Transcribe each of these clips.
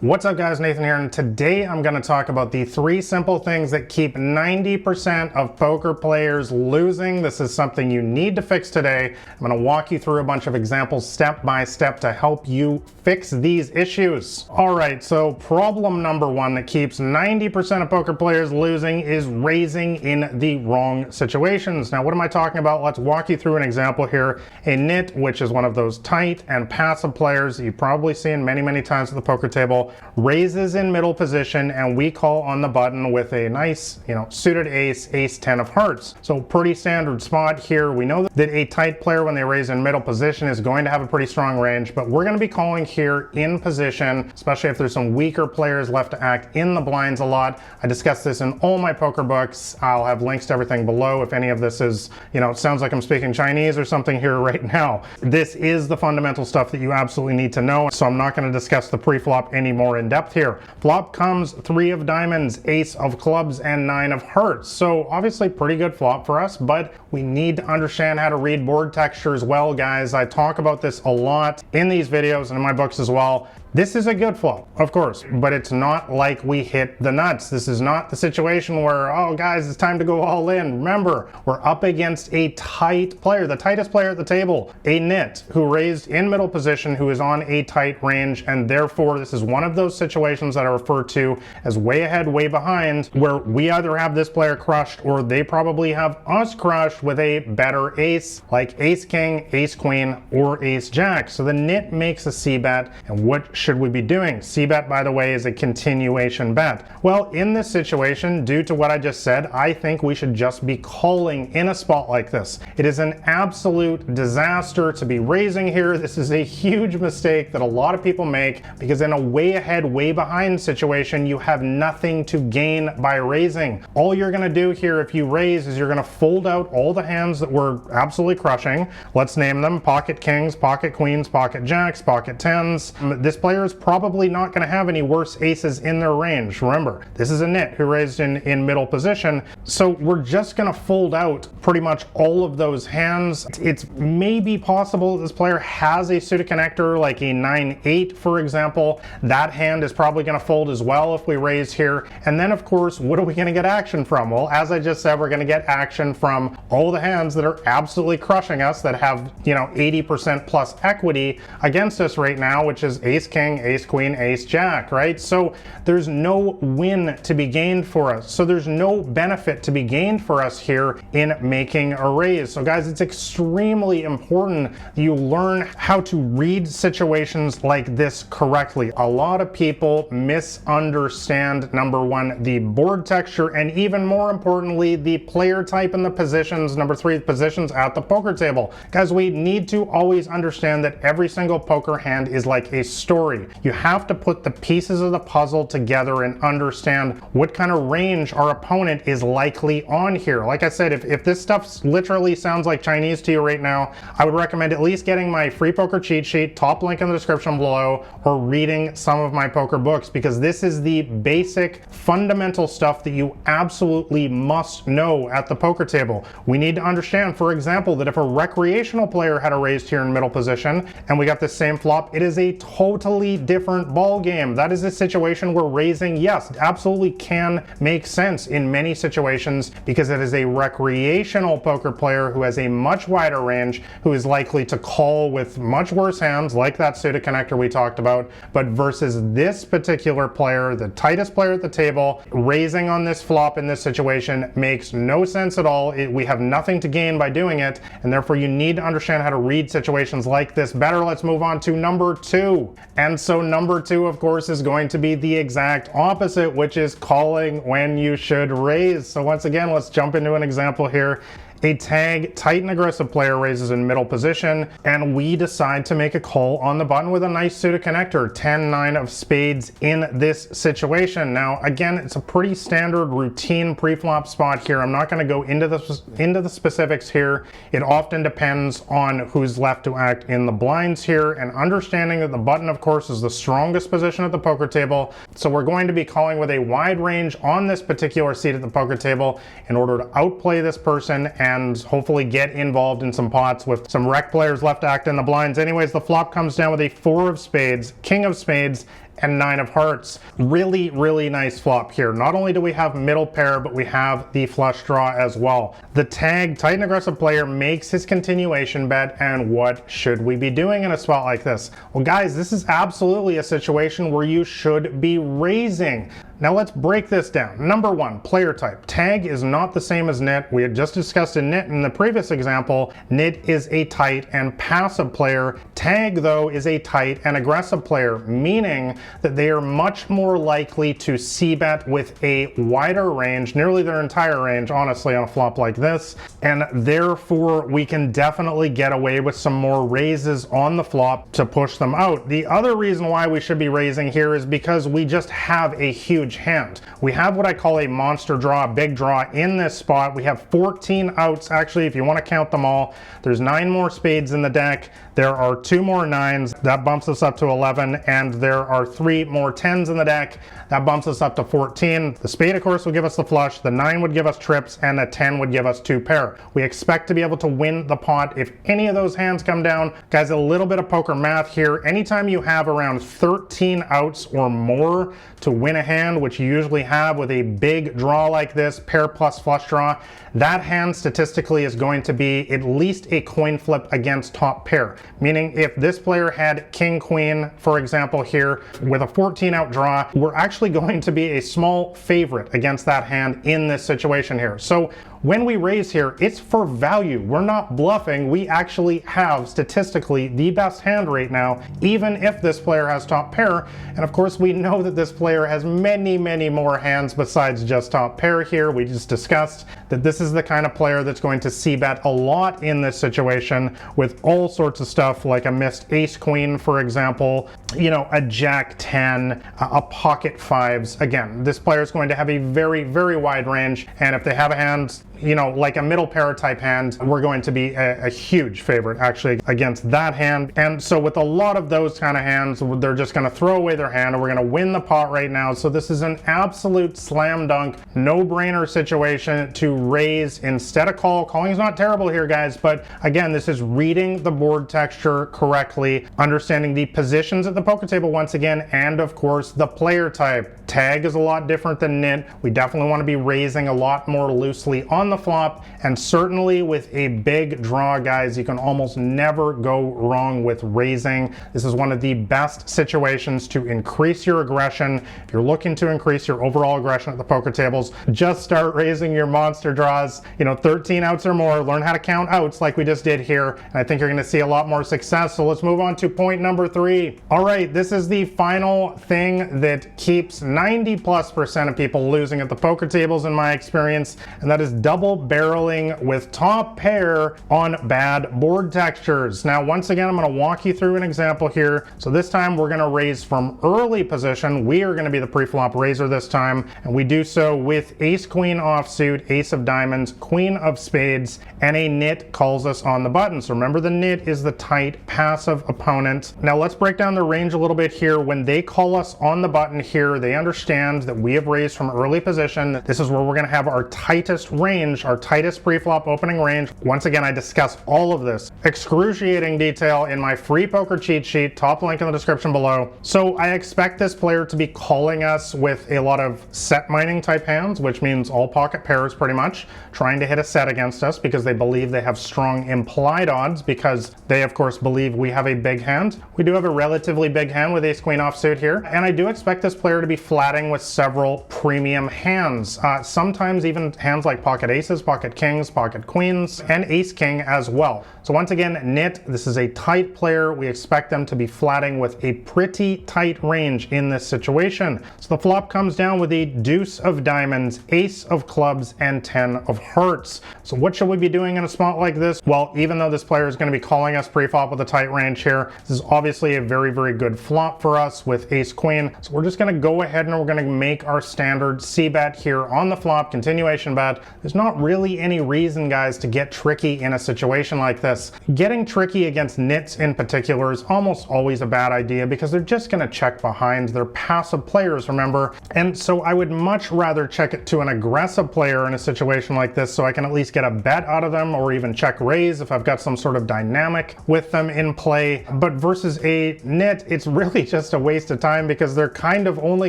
What's up guys, Nathan here, and today I'm going to talk about the 3 simple things that keep 90% of poker players losing. This is something you need to fix today. I'm going to walk you through a bunch of examples step by step to help you fix these issues. Alright, so problem number 1 that keeps 90% of poker players losing is raising in the wrong situations. Now what am I talking about? Let's walk you through an example here. A nit, which is one of those tight and passive players that you've probably seen many times at the poker table, raises in middle position, and we call on the button with a nice, suited ace, ace 10 of hearts. So pretty standard spot here. We know that a tight player, when they raise in middle position, is going to have a pretty strong range, but we're going to be calling here in position, especially if there's some weaker players left to act in the blinds a lot. I discuss this in all my poker books. I'll have links to everything below if any of this is, sounds like I'm speaking Chinese or something here right now. This is the fundamental stuff that you absolutely need to know, so I'm not going to discuss the pre-flop any more in depth here. Flop comes 3 of diamonds, ace of clubs, and 9 of hearts. So obviously pretty good flop for us, but we need to understand how to read board texture as well, guys. I talk about this a lot in these videos and in my books as well. This is a good flop, of course, but it's not like we hit the nuts. This is not the situation where, oh guys, it's time to go all in. Remember, we're up against a tight player, the tightest player at the table, a nit, who raised in middle position, who is on a tight range, and therefore this is one of those situations that I refer to as way ahead, way behind, where we either have this player crushed or they probably have us crushed with a better ace, like ace king, ace queen, or ace jack. So the nit makes a c-bet, and what should we be doing? C-bet, by the way, is a continuation bet. Well, in this situation, due to what I just said, I think we should just be calling in a spot like this. It is an absolute disaster to be raising here. This is a huge mistake that a lot of people make, because in a way ahead, way behind situation, you have nothing to gain by raising. All you're going to do here if you raise is you're going to fold out all the hands that we're absolutely crushing. Let's name them: pocket kings, pocket queens, pocket jacks, pocket tens. This player is probably not going to have any worse aces in their range. Remember, this is a nit who raised in middle position, so we're just going to fold out pretty much all of those hands. It's maybe possible that this player has a suited connector like a 9-8, for example. That hand is probably going to fold as well if we raise here. And then of course, what are we going to get action from? Well, as I just said, we're going to get action from all the hands that are absolutely crushing us, that have 80% plus equity against us right now, which is ace king, ace queen, ace jack, right? So there's no win to be gained for us. So there's no benefit to be gained for us here in making a raise. So guys, it's extremely important that you learn how to read situations like this correctly. A lot of people misunderstand, number 1, the board texture, and even more importantly, the player type and the positions, number 3, positions at the poker table. Guys, we need to always understand that every single poker hand is like a story. You have to put the pieces of the puzzle together and understand what kind of range our opponent is likely on here. Like I said, if this stuff literally sounds like Chinese to you right now, I would recommend at least getting my free poker cheat sheet, top link in the description below, or reading some of my poker books, because this is the basic fundamental stuff that you absolutely must know at the poker table. We need to understand, for example, that if a recreational player had a raised here in middle position and we got the same flop, it is a totally different ball game. That is a situation where raising, yes, absolutely can make sense in many situations, because it is a recreational poker player who has a much wider range, who is likely to call with much worse hands like that suited connector we talked about. But versus this particular player, the tightest player at the table, raising on this flop in this situation makes no sense at all. We have nothing to gain by doing it, and therefore you need to understand how to read situations like this better. Let's move on to number 2. And so number 2, of course, is going to be the exact opposite, which is calling when you should raise. So once again, let's jump into an example here. A tag, tight and aggressive player raises in middle position, and we decide to make a call on the button with a nice suited connector, 10-9 of spades in this situation. Now, again, it's a pretty standard routine pre-flop spot here. I'm not going to go into the specifics here. It often depends on who's left to act in the blinds here, and understanding that the button, of course, is the strongest position at the poker table. So we're going to be calling with a wide range on this particular seat at the poker table in order to outplay this person and hopefully get involved in some pots with some rec players left to act in the blinds. Anyways, the flop comes down with a 4 of spades, king of spades, and 9 of hearts. Really, really nice flop here. Not only do we have middle pair, but we have the flush draw as well. The tag, tight and aggressive player, makes his continuation bet, and what should we be doing in a spot like this? Well, guys, this is absolutely a situation where you should be raising. Now let's break this down. Number one, player type. Tag is not the same as nit. We had just discussed a nit in the previous example. Nit is a tight and passive player. Tag, though, is a tight and aggressive player, meaning that they are much more likely to c-bet with a wider range, nearly their entire range, honestly, on a flop like this. And therefore, we can definitely get away with some more raises on the flop to push them out. The other reason why we should be raising here is because we just have a huge hand. We have what I call a monster draw, a big draw in this spot. We have 14 outs, actually, if you want to count them all. There's 9 more spades in the deck. There are 2 more 9s. That bumps us up to 11. And there are 3 more 10s in the deck. That bumps us up to 14. The spade, of course, would give us the flush. The 9 would give us trips, and the 10 would give us 2 pair. We expect to be able to win the pot if any of those hands come down. Guys, a little bit of poker math here. Anytime you have around 13 outs or more to win a hand, which you usually have with a big draw like this, pair plus flush draw, that hand statistically is going to be at least a coin flip against top pair. Meaning if this player had king queen, for example, here with a 14 out draw, we're actually going to be a small favorite against that hand in this situation here. So when we raise here, it's for value. We're not bluffing. We actually have statistically the best hand right now, even if this player has top pair. And of course, we know that this player has many, many more hands besides just top pair here. We just discussed that this is the kind of player that's going to c-bet a lot in this situation with all sorts of stuff like a missed ace queen, for example, you know, a jack 10, a pocket 5s. Again, this player is going to have a very, very wide range. And if they have a hand, you know, like a middle pair type hand, we're going to be a huge favorite actually against that hand. And so with a lot of those kind of hands, they're just going to throw away their hand and we're going to win the pot right now. So this is an absolute slam dunk, no-brainer situation to raise instead of call. Calling is not terrible here, guys, but again, this is reading the board texture correctly, understanding the positions at the poker table once again, and of course the player type. Tag is a lot different than nit. We definitely want to be raising a lot more loosely on the flop, and certainly with a big draw, guys, you can almost never go wrong with raising. This is one of the best situations to increase your aggression. If you're looking to increase your overall aggression at the poker tables, just start raising your monster draws, you know, 13 outs or more. Learn how to count outs like we just did here, and I think you're going to see a lot more success. So let's move on to point number 3. All right, this is the final thing that keeps 90+% of people losing at the poker tables in my experience, and that is double barreling with top pair on bad board textures. Now, once again, I'm going to walk you through an example here. So this time we're going to raise from early position. We are going to be the pre-flop raiser this time, and we do so with ace queen offsuit, ace of diamonds, queen of spades, and a nit calls us on the button. So remember, the nit is the tight passive opponent. Now let's break down the range a little bit here. When they call us on the button here, they understand that we have raised from early position. This is where we're going to have our tightest range, our tightest pre-flop opening range. Once again, I discuss all of this excruciating detail in my free poker cheat sheet, top link in the description below. So I expect this player to be calling us with a lot of set mining type hands, which means all pocket pairs pretty much, trying to hit a set against us because they believe they have strong implied odds because they of course believe we have a big hand. We do have a relatively big hand with ace queen offsuit here, and I do expect this player to be flatting with several premium hands, sometimes even hands like pocket aces, pocket kings, pocket queens, and ace king as well. So once again, nit, this is a tight player. We expect them to be flatting with a pretty tight range in this situation. So the flop comes down with a deuce of diamonds, ace of clubs, and 10 of hearts. So what should we be doing in a spot like this? Well, even though this player is going to be calling us pre-flop with a tight range here, this is obviously a very, very good flop for us with ace queen. So we're just going to go ahead and we're going to make our standard c-bet here on the flop, continuation bet. There's not not really any reason, guys, to get tricky in a situation like this. Getting tricky against nits in particular is almost always a bad idea because they're just going to check behind. They're passive players, remember? And so I would much rather check it to an aggressive player in a situation like this so I can at least get a bet out of them, or even check raise if I've got some sort of dynamic with them in play. But versus a nit, it's really just a waste of time because they're kind of only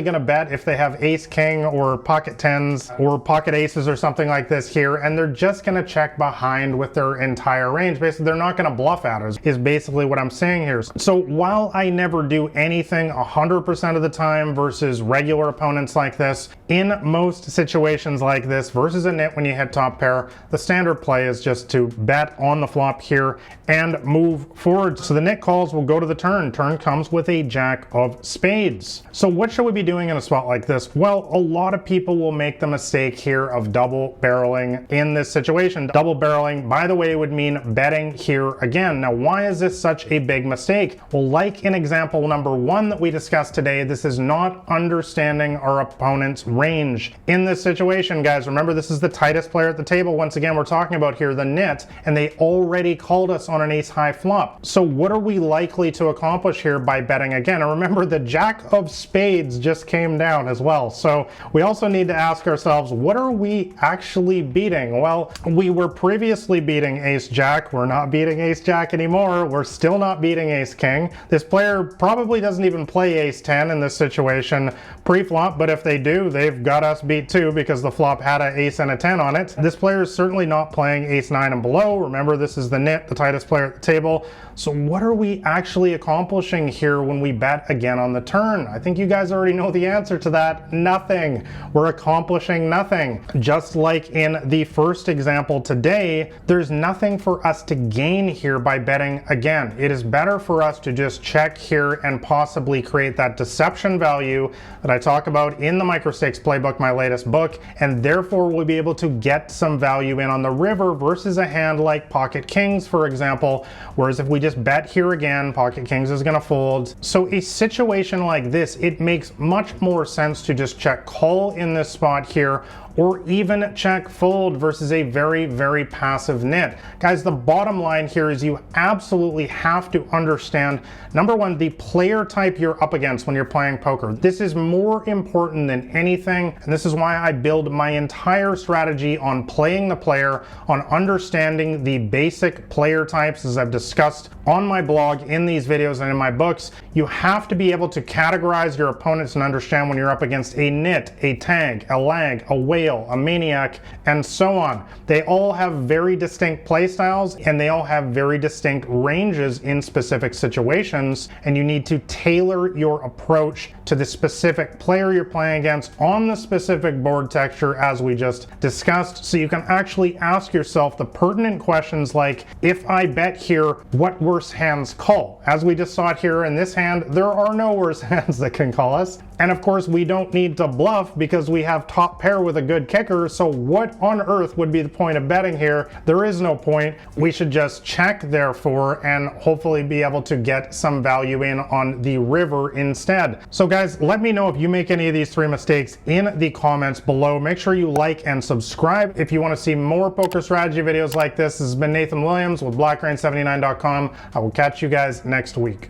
going to bet if they have ace king or pocket tens or pocket aces or something like this here, and they're just going to check behind with their entire range. Basically, they're not going to bluff at us, is basically what I'm saying here. So while I never do anything 100% of the time versus regular opponents like this, in most situations like this versus a nit when you hit top pair, the standard play is just to bet on the flop here and move forward. So the nit calls will go to the turn. Turn comes with a jack of spades. So what should we be doing in a spot like this? Well, a lot of people will make the mistake here of double barreling in this situation. Double barreling, by the way, would mean betting here again. Now, why is this such a big mistake? Well, like in example number 1 that we discussed today, this is not understanding our opponent's range. In this situation, guys, remember this is the tightest player at the table. Once again, we're talking about here the nit, and they already called us on an ace high flop. So what are we likely to accomplish here by betting again? And remember, the jack of spades just came down as well. So we also need to ask ourselves, what are we actually beating? Well, we were previously beating ace jack. We're not beating ace jack anymore. We're still not beating ace king. This player probably doesn't even play ace 10 in this situation pre-flop, but if they do, they've got us beat too because the flop had an ace and a 10 on it. This player is certainly not playing ace 9 and below. Remember, this is the nit, the tightest player at the table. So what are we actually accomplishing here when we bet again on the turn? I think you guys already know the answer to that. Nothing. We're accomplishing nothing. Just like in the first example today, there's nothing for us to gain here by betting again. It is better for us to just check here and possibly create that deception value that I talk about in the Microstakes Playbook, my latest book, and therefore we'll be able to get some value in on the river versus a hand like pocket kings, for example, whereas if we just bet here again, pocket kings is going to fold. So a situation like this, it makes much more sense to just check call in this spot here, or even check fold versus a very, very passive nit. Guys, the bottom line here is you absolutely have to understand, number one, the player type you're up against when you're playing poker. This is more important than anything, and this is why I build my entire strategy on playing the player, on understanding the basic player types, as I've discussed on my blog, in these videos, and in my books. You have to be able to categorize your opponents and understand when you're up against a nit, a tag, a lag, a whale, a maniac, and so on. They all have very distinct play styles, and they all have very distinct ranges in specific situations, and you need to tailor your approach to the specific player you're playing against on the specific board texture, as we just discussed, so you can actually ask yourself the pertinent questions like, if I bet here, what worse hands call? As we just saw it here in this hand, there are no worse hands that can call us. And of course, we don't need to bluff because we have top pair with a good kicker. So what on earth would be the point of betting here? There is no point. We should just check, therefore, and hopefully be able to get some value in on the river instead. So guys, let me know if you make any of these 3 mistakes in the comments below. Make sure you like and subscribe if you want to see more poker strategy videos like this. This has been Nathan Williams with BlackRain79.com. I will catch you guys next week.